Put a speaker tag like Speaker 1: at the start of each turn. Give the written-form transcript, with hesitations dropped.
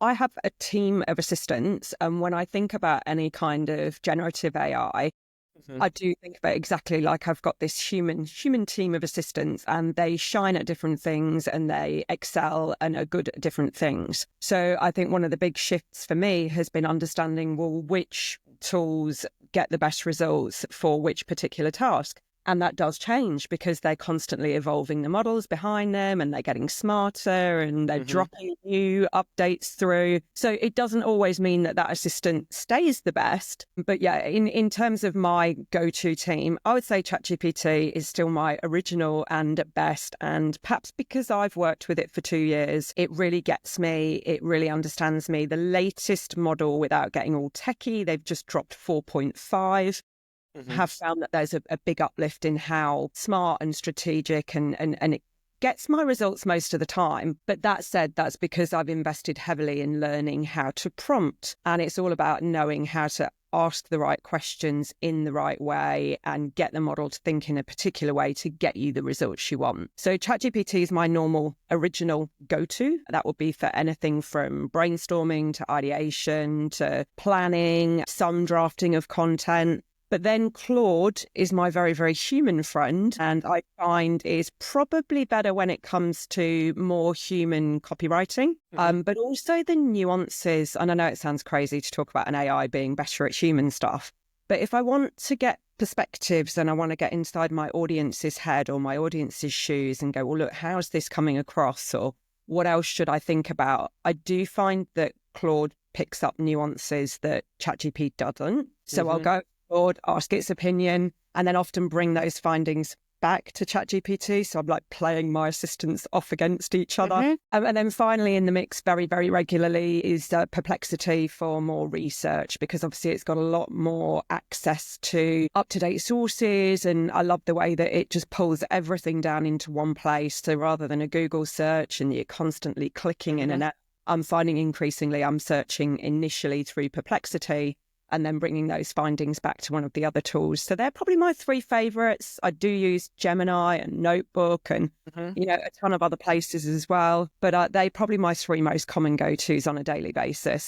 Speaker 1: I have a team of assistants, and when I think about any kind of generative AI,
Speaker 2: Mhm.
Speaker 1: I do think about exactly like I've got this human team of assistants, and they shine at different things and they excel and are good at different things. So I think one of the big shifts for me has been understanding, well, which tools get the best results for which particular task. And that does change because they're constantly evolving the models behind them, and they're getting smarter, and they're
Speaker 2: Mhm.
Speaker 1: dropping new updates through. So it doesn't always mean that that assistant stays the best. But yeah, in terms of my go-to team, I would say ChatGPT is still my original and best. And perhaps because I've worked with it for 2 years, it really gets me. It really understands me. The latest model, without getting all techie, they've just dropped 4.5.
Speaker 2: Mhm.
Speaker 1: Have found that there's a big uplift in how smart and strategic and it gets my results most of the time. But that said, that's because I've invested heavily in learning how to prompt. And it's all about knowing how to ask the right questions in the right way and get the model to think in a particular way to get you the results you want. So ChatGPT is my normal original go-to. That would be for anything from brainstorming to ideation to planning, some drafting of content. But then Claude is my very, very human friend, and I find is probably better when it comes to more human copywriting,
Speaker 2: Mhm.
Speaker 1: but also the nuances. And I know it sounds crazy to talk about an AI being better at human stuff, but if I want to get perspectives and I want to get inside my audience's head or my audience's shoes and go, well, look, how's this coming across? Or what else should I think about? I do find that Claude picks up nuances that ChatGPT doesn't. So I'll
Speaker 2: Mhm.
Speaker 1: go board, ask its opinion, and then often bring those findings back to ChatGPT. So I'm like playing my assistants off against each other.
Speaker 2: Mhm.
Speaker 1: And then finally in the mix very, very regularly is Perplexity for more research, because obviously it's got a lot more access to up-to-date sources. And I love the way that it just pulls everything down into one place. So rather than a Google search and you're constantly clicking in
Speaker 2: Mhm.
Speaker 1: and out, I'm finding increasingly I'm searching initially through Perplexity and then bringing those findings back to one of the other tools. So they're probably my three favorites. I do use Gemini and Notebook and,
Speaker 2: Mhm.
Speaker 1: a ton of other places as well. But they're probably my three most common go-tos on a daily basis.